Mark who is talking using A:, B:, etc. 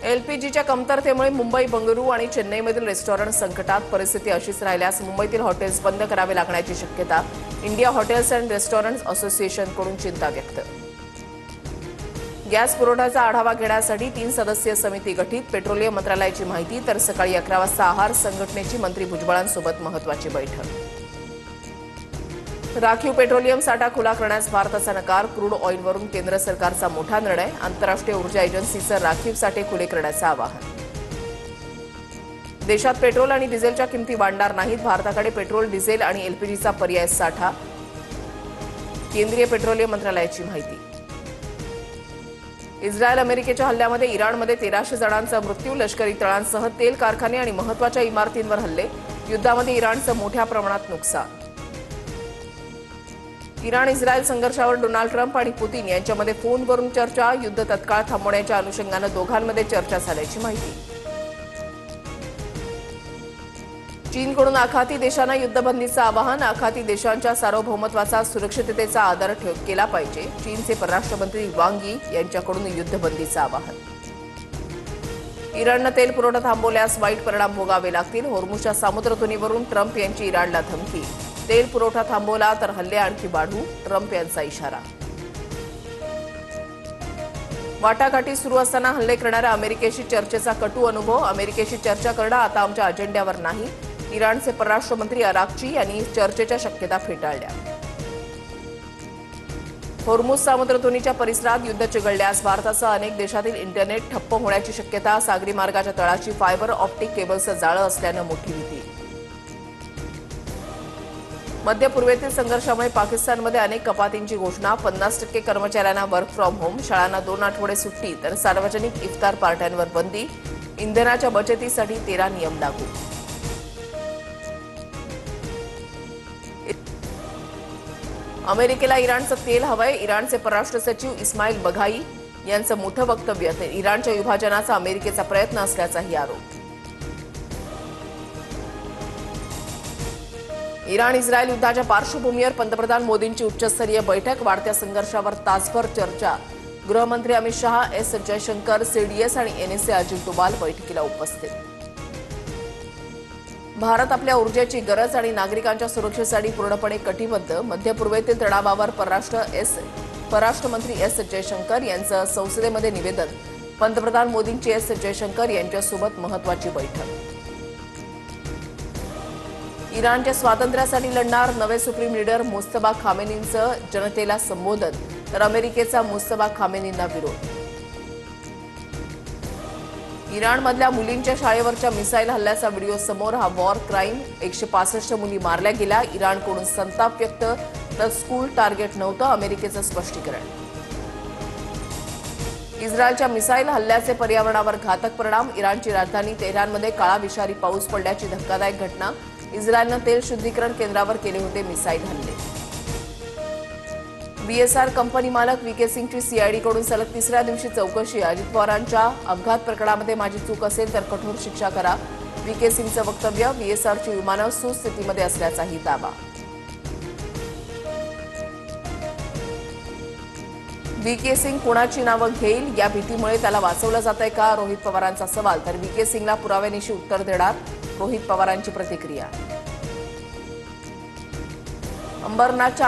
A: एलपीजीच्या कमतरतेमुळे मुंबई, बंगळुरू आणि चेन्नईमधील रेस्टॉरंट संकटात. परिस्थिती अशीच राहिल्यास मुंबईतील हॉटेल्स बंद करावे लागण्याची शक्यता. इंडिया हॉटेल्स अँड रेस्टॉरंट्स असोसिएशनकडून चिंता व्यक्त. गॅस पुरवठ्याचा आढावा घेण्यासाठी 3 सदस्यीय समिती गठीत. पेट्रोलियम मंत्रालयाची माहिती. तर सकाळी 11 वाजता आहार संघटनेची मंत्री भुजबळांसोबत महत्त्वाची बैठक. राखीव पेट्रोलियम साठा खुला करण्यास भारताचा नकार. क्रूड ऑइलवरून केंद्र सरकारचा मोठा निर्णय. आंतरराष्ट्रीय ऊर्जा एजन्सीचं राखीव साठे खुले करण्याचं आवाहन. देशात पेट्रोल आणि डिझेलच्या किमती वाढणार नाहीत. भारताकडे पेट्रोल, डिझेल आणि एलपीजीचा पर्याय साठा. केंद्रीय पेट्रोलियम मंत्रालयाची माहिती. इस्रायल अमेरिकेच्या हल्ल्यामध्ये इराणमध्ये 1300 जणांचा मृत्यू. लष्करी तळांसह तेल कारखाने आणि महत्त्वाच्या इमारतींवर हल्ले. युद्धामध्ये इराणचं मोठ्या प्रमाणात नुकसान. इराण इस्रायल संघर्षावर डोनाल्ड ट्रम्प आणि पुतीन यांच्यामध्ये फोनवरून चर्चा. युद्ध तत्काळ थांबवण्याच्या अनुषंगानं दोघांमध्ये चर्चा झाल्याची माहिती. चीनकडून आखाती देशांना युद्धबंदीचं आवाहन. आखाती देशांच्या सार्वभौमत्वाचा, सुरक्षिततेचा आदर केला पाहिजे. चीनचे परराष्ट्र मंत्री वांग यी यांच्याकडून युद्धबंदीचं आवाहन. इराणनं तेल पुरवठा थांबवल्यास वाईट परिणाम भोगावे लागतील. होर्मुझच्या सामुद्रधुनीवरून ट्रम्प यांची इराणला धमकी. तेल पुरवठा थांबवला तर हल्ले आणखी वाढू. ट्रम्प यांचा इशारा. वाटाघाटी सुरू असताना हल्ले करणाऱ्या अमेरिकेशी चर्चेचा कटू अनुभव. अमेरिकेशी चर्चा करणं आता आमच्या अजेंड्यावर नाही. इराणचे परराष्ट्र मंत्री अराक्ची यांनी चर्चेच्या शक्यता फेटाळल्या. होर्मुझ सामुद्रधुनीच्या परिसरात युद्ध चिघळल्यास भारतासह अनेक देशातील इंटरनेट ठप्प होण्याची शक्यता. सागरी मार्गाच्या तळाशी फायबर ऑप्टिक केबल्सचं जाळं असल्यानं मोठी भीती. मध्य पूर्वेतील संघर्षामुळे पाकिस्तानमध्ये अनेक कपातींची घोषणा. 50% कर्मचाऱ्यांना वर्क फ्रॉम होम. शाळांना 2 आठवडे सुट्टी. तर सार्वजनिक इफ्तार पार्ट्यांवर बंदी. इंधनाच्या बचतीसाठी 13 नियम लागू. अमेरिकेला इराणचं तेल हवंय. इराणचे परराष्ट्र सचिव इस्माईल बघाई यांचं मोठं वक्तव्य. इराणच्या विभाजनाचा अमेरिकेचा प्रयत्न असल्याचाही आरोप. इराण इस्रायल युद्धाच्या पार्श्वभूमीवर पंतप्रधान मोदींची उच्चस्तरीय बैठक. वाढत्या संघर्षावर तासभर चर्चा. गृहमंत्री अमित शहा, एस जयशंकर, सीडीएस आणि एनएसए अजित डोभाल बैठकीला उपस्थित. भारत आपल्या ऊर्जेची गरज आणि नागरिकांच्या सुरक्षेसाठी पूर्णपणे कटिबद्ध. मध्य पूर्वेतील तणावावर परराष्ट्र मंत्री एस जयशंकर यांचं संसदेमध्ये निवेदन. पंतप्रधान मोदींची एस जयशंकर यांच्यासोबत महत्त्वाची बैठक. इराणच्या स्वातंत्र्यासाठी लढणार नवे सुप्रीम लीडर मुस्तफा खामेनींचं जनतेला संबोधन. तर अमेरिकेचा मुस्तफा खामेनींना विरोध. इराणमधल्या मुलींच्या शाळेवरच्या मिसाईल हल्ल्याचा व्हिडिओ समोर. हा वॉर क्राईम. 165 मुली मारल्या गेल्या. इराणकडून संताप व्यक्त. तर स्कूल टार्गेट नव्हतं. अमेरिकेचं स्पष्टीकरण. इस्रायलच्या मिसाईल हल्ल्याचे पर्यावरणावर घातक परिणाम. इराणची राजधानी तेहरानमध्ये काळा विषारी पाऊस पडल्याची धक्कादायक घटना. इस्रायलनं तेल शुद्धीकरण केंद्रावर केले होते मिसाईल हल्ले. बीएसआर कंपनी मालक व्हीके सिंगची सीआयडीकडून सलग 3ऱ्या दिवशी चौकशी. अजित पवारांच्या अपघात प्रकरणामध्ये माझी चूक असेल तर कठोर शिक्षा करा. व्हीके सिंगचं वक्तव्य. बीएसआरची विमानं सुस्थितीमध्ये असल्याचाही दावा. व्हीके सिंग कोणाची नावं घेईल या भीतीमुळे त्याला वाचवलं जातंय का? रोहित पवारांचा सवाल. तर व्हीके सिंगला पुराव्यानिशी उत्तर देणार. रोहित पवारांची प्रतिक्रिया. अंबरनाथच्या